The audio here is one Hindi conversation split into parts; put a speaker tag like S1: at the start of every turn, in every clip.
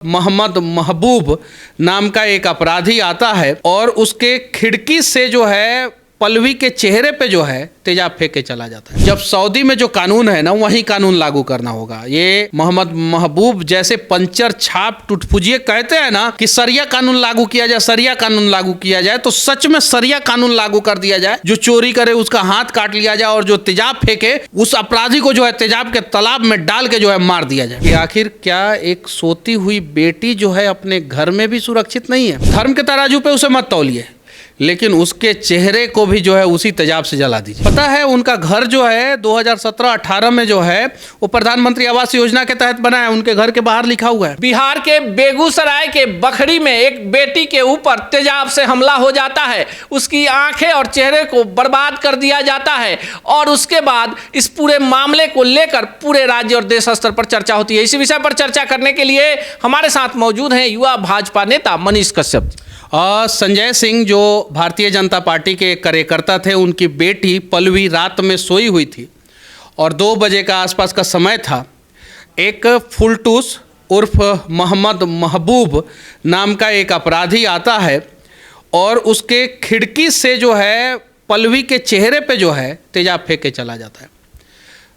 S1: मोहम्मद महबूब नाम का एक अपराधी आता है और उसके खिड़की से जो है पल्लवी के चेहरे पे जो है तेजाब फेंक के चला जाता है। जब सऊदी में जो कानून है ना, वही कानून लागू करना होगा। ये मोहम्मद महबूब जैसे पंचर छाप टुटफुजिए कहते हैं ना कि सरिया कानून लागू किया जाए, सरिया कानून लागू किया जाए, तो सच में सरिया कानून लागू कर दिया जाए। जो चोरी करे उसका हाथ काट लिया जाए और जो तेजाब फेंके उस अपराधी को जो है तेजाब के तालाब में डाल के जो है मार दिया जाए। कि आखिर क्या एक सोती हुई बेटी जो है अपने घर में भी सुरक्षित नहीं है? धर्म के तराजू पे उसे मत तौलिए, लेकिन उसके चेहरे को भी जो है उसी तेजाब से जला दीजिए। पता है उनका घर जो है 2017-18 में जो है वो प्रधानमंत्री आवास योजना के तहत बना है। उनके घर के बाहर लिखा हुआ है।
S2: बिहार के बेगूसराय के बखरी में एक बेटी के ऊपर तेजाब से हमला हो जाता है, उसकी आंखें और चेहरे को बर्बाद कर दिया जाता है और उसके बाद इस पूरे मामले को लेकर पूरे राज्य और देश स्तर पर चर्चा होती है। इसी विषय पर चर्चा करने के लिए हमारे साथ मौजूद हैं युवा भाजपा नेता मनीष कश्यप।
S1: संजय सिंह जो भारतीय जनता पार्टी के कार्यकर्ता थे, उनकी बेटी पल्लवी रात में सोई हुई थी और 2 बजे का आसपास का समय था। एक फुलटूस उर्फ मोहम्मद महबूब नाम का एक अपराधी आता है और उसके खिड़की से जो है पल्लवी के चेहरे पे जो है तेजाब फेंक के चला जाता है।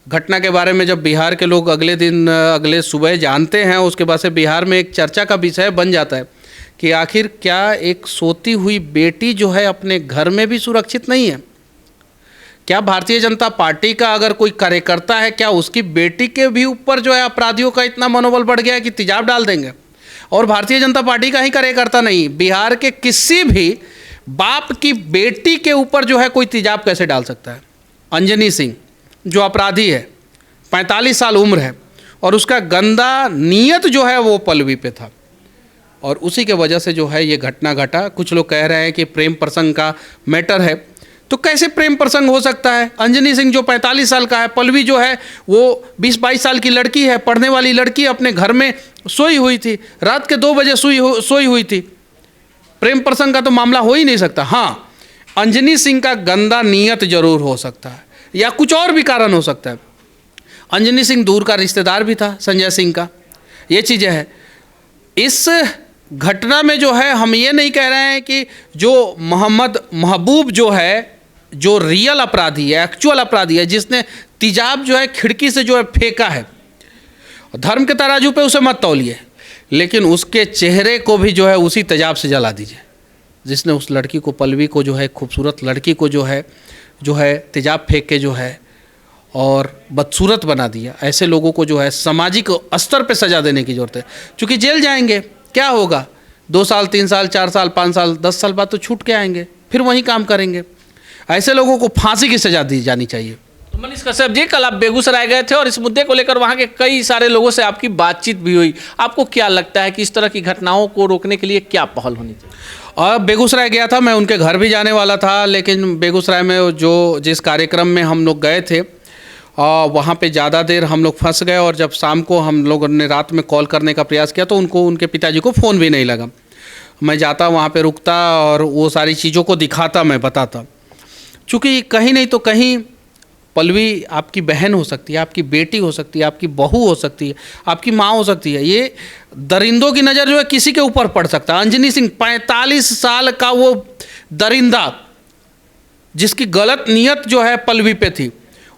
S1: घटना के बारे में जब बिहार के लोग अगले सुबह जानते हैं, उसके बाद से बिहार में एक चर्चा का विषय बन जाता है कि आखिर क्या एक सोती हुई बेटी जो है अपने घर में भी सुरक्षित नहीं है? क्या भारतीय जनता पार्टी का अगर कोई कार्यकर्ता है, क्या उसकी बेटी के भी ऊपर जो है अपराधियों का इतना मनोबल बढ़ गया है कि तेजाब डाल देंगे? और भारतीय जनता पार्टी का ही कार्यकर्ता नहीं, बिहार के किसी भी बाप की बेटी के ऊपर जो है कोई तेजाब कैसे डाल सकता है? अंजनी सिंह जो अपराधी है, 45 साल उम्र है और उसका गंदा नीयत जो है वो पल्लवी पे था और उसी के वजह से जो है ये घटना घटा। कुछ लोग कह रहे हैं कि प्रेम प्रसंग का मैटर है, तो कैसे प्रेम प्रसंग हो सकता है? अंजनी सिंह जो 45 साल का है, पल्लवी जो है वो 20-22 साल की लड़की है, पढ़ने वाली लड़की, अपने घर में सोई हुई थी, रात के 2 बजे सोई हुई थी। प्रेम प्रसंग का तो मामला हो ही नहीं सकता। हाँ, अंजनी सिंह का गंदा नीयत जरूर हो सकता है या कुछ और भी कारण हो सकता है। अंजनी सिंह दूर का रिश्तेदार भी था संजय सिंह का, ये चीज़ें हैं। इस घटना में जो है हम ये नहीं कह रहे हैं कि जो मोहम्मद महबूब जो है, जो रियल अपराधी है, एक्चुअल अपराधी है, जिसने तेजाब जो है खिड़की से जो है फेंका है, धर्म के तराजू पे उसे मत तौलिए, लेकिन उसके चेहरे को भी जो है उसी तेजाब से जला दीजिए जिसने उस लड़की को, पल्लवी को जो है, खूबसूरत लड़की को जो है तेजाब फेंक के जो है और बदसूरत बना दिया। ऐसे लोगों को जो है सामाजिक स्तर पे सजा देने की जरूरत है, क्योंकि जेल जाएंगे, क्या होगा? 2 साल 3 साल 4 साल 5 साल 10 साल बाद तो छूट के आएंगे, फिर वही काम करेंगे। ऐसे लोगों को फांसी की सजा दी जानी चाहिए।
S2: तो मनीष कश्यप जी, कल आप बेगूसराय गए थे और इस मुद्दे को लेकर वहाँ के कई सारे लोगों से आपकी बातचीत भी हुई। आपको क्या लगता है कि इस तरह की घटनाओं को रोकने के लिए क्या पहल होनी चाहिए?
S1: और बेगूसराय गया था, मैं उनके घर भी जाने वाला था, लेकिन बेगूसराय में जिस कार्यक्रम में हम लोग गए थे वहाँ पे ज़्यादा देर हम लोग फंस गए और जब शाम को हम लोगों ने रात में कॉल करने का प्रयास किया तो उनके पिताजी को फ़ोन भी नहीं लगा। मैं जाता वहाँ पे रुकता और वो सारी चीज़ों को दिखाता, मैं बताता, चूँकि कहीं नहीं तो कहीं पल्लवी आपकी बहन हो सकती है, आपकी बेटी हो सकती है, आपकी बहू हो सकती है, आपकी माँ हो सकती है। ये दरिंदों की नज़र जो है किसी के ऊपर पड़ सकता है। अंजनी सिंह 45 साल का वो दरिंदा, जिसकी गलत नीयत जो है पल्लवी पे थी,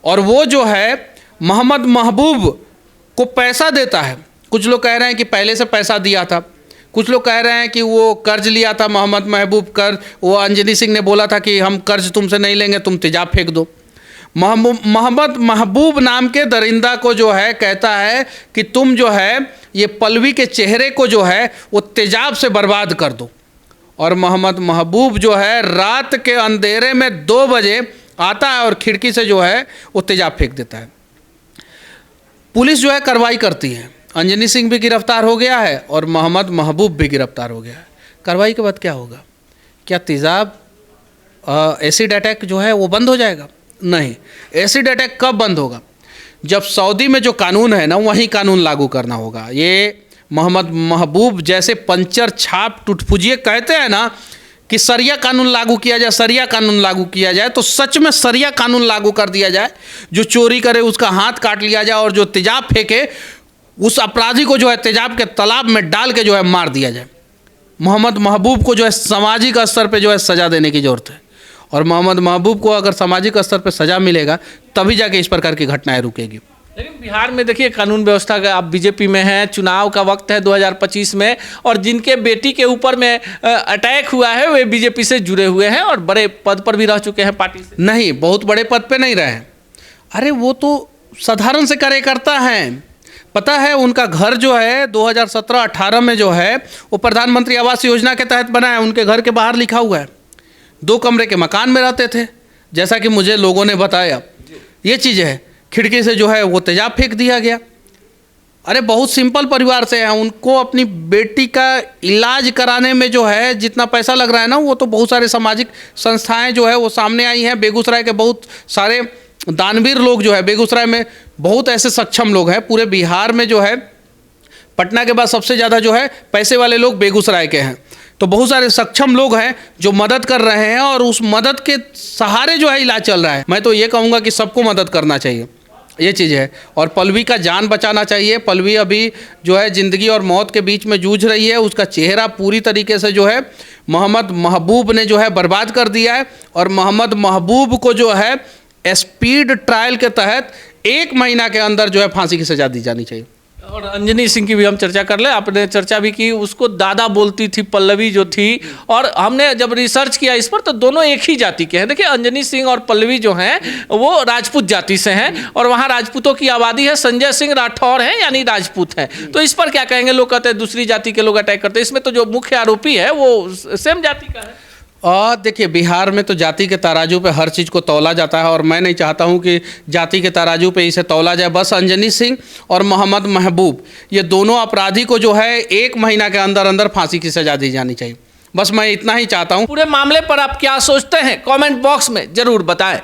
S1: और वो जो है मोहम्मद महबूब को पैसा देता है। कुछ लोग कह रहे हैं कि पहले से पैसा दिया था, कुछ लोग कह रहे हैं कि वो कर्ज लिया था मोहम्मद महबूब कर्ज, वो अंजनी सिंह ने बोला था कि हम कर्ज तुमसे नहीं लेंगे, तुम तेजाब फेंक दो। मोहम्मद महबूब नाम के दरिंदा को जो है कहता है कि तुम जो है ये पल्लवी के चेहरे को जो है वो तेजाब से बर्बाद कर दो। और मोहम्मद महबूब जो है रात के अंधेरे में 2 बजे आता है और खिड़की से जो है वो तेजाब फेंक देता है। पुलिस जो है कार्रवाई करती है, अंजनी सिंह भी गिरफ्तार हो गया है और मोहम्मद महबूब भी गिरफ्तार हो गया है। कार्रवाई के बाद क्या होगा? क्या तेजाब एसिड अटैक जो है वो बंद हो जाएगा? नहीं। एसिड अटैक कब बंद होगा? जब सऊदी में जो कानून है ना, वही कानून लागू करना होगा। ये मोहम्मद महबूब जैसे पंचर छाप टुटफुजिए कहते हैं ना कि सरिया कानून लागू किया जाए, सरिया कानून लागू किया जाए, तो सच में सरिया कानून लागू कर दिया जाए। जो चोरी करे उसका हाथ काट लिया जाए और जो तेजाब फेंके उस अपराधी को जो है तेजाब के तालाब में डाल के जो है मार दिया जाए। मोहम्मद महबूब को जो है सामाजिक स्तर पे जो है सज़ा देने की ज़रूरत है, और मोहम्मद महबूब को अगर सामाजिक स्तर पे सज़ा मिलेगा तभी जाके इस प्रकार की घटनाएं रुकेगी।
S2: लेकिन बिहार में देखिए कानून व्यवस्था का, आप बीजेपी में हैं, चुनाव का वक्त है 2025 में, और जिनके बेटी के ऊपर में अटैक हुआ है वे बीजेपी से जुड़े हुए हैं और बड़े पद पर भी रह चुके हैं पार्टी से।
S1: नहीं, बहुत बड़े पद पे नहीं रहे। अरे वो तो साधारण से कार्यकर्ता हैं। पता है उनका घर जो है 2017-18 में जो है वो प्रधानमंत्री आवास योजना के तहत बना है। उनके घर के बाहर लिखा हुआ है 2 कमरे के मकान में रहते थे, जैसा कि मुझे लोगों ने बताया। ये चीज़ है, खिड़की से जो है वो तेजाब फेंक दिया गया। अरे बहुत सिंपल परिवार से हैं। उनको अपनी बेटी का इलाज कराने में जो है जितना पैसा लग रहा है ना, वो तो बहुत सारे सामाजिक संस्थाएं जो है वो सामने आई हैं। बेगूसराय के बहुत सारे दानवीर लोग जो है, बेगूसराय में बहुत ऐसे सक्षम लोग हैं। पूरे बिहार में जो है पटना के बाद सबसे ज़्यादा जो है पैसे वाले लोग बेगूसराय के हैं। तो बहुत सारे सक्षम लोग हैं जो मदद कर रहे हैं, और उस मदद के सहारे जो है इलाज चल रहा है। मैं तो ये कहूँगा कि सबको मदद करना चाहिए, ये चीज़ है। और पल्लवी का जान बचाना चाहिए। पल्लवी अभी जो है ज़िंदगी और मौत के बीच में जूझ रही है। उसका चेहरा पूरी तरीके से जो है मोहम्मद महबूब ने जो है बर्बाद कर दिया है, और मोहम्मद महबूब को जो है स्पीड ट्रायल के तहत 1 महीना के अंदर जो है फांसी की सज़ा दी जानी चाहिए।
S2: और अंजनी सिंह की भी हम चर्चा कर ले। आपने चर्चा भी की, उसको दादा बोलती थी पल्लवी जो थी, और हमने जब रिसर्च किया इस पर तो दोनों एक ही जाति के हैं। देखिए अंजनी सिंह और पल्लवी जो हैं वो राजपूत जाति से हैं, और वहाँ राजपूतों की आबादी है। संजय सिंह राठौर हैं यानी राजपूत हैं। तो इस पर क्या कहेंगे? लोग कहते हैं दूसरी जाति के लोग अटैक करते हैं, इसमें तो जो मुख्य आरोपी है वो सेम जाति का है।
S1: और देखिए बिहार में तो जाति के तराजू पे हर चीज़ को तौला जाता है, और मैं नहीं चाहता हूं कि जाति के तराजू पे इसे तौला जाए। बस अंजनी सिंह और मोहम्मद महबूब, ये दोनों अपराधी को जो है 1 महीना के अंदर अंदर फांसी की सज़ा दी जानी चाहिए। बस मैं इतना ही चाहता हूं।
S2: पूरे मामले पर आप क्या सोचते हैं कमेंट बॉक्स में ज़रूर बताएं।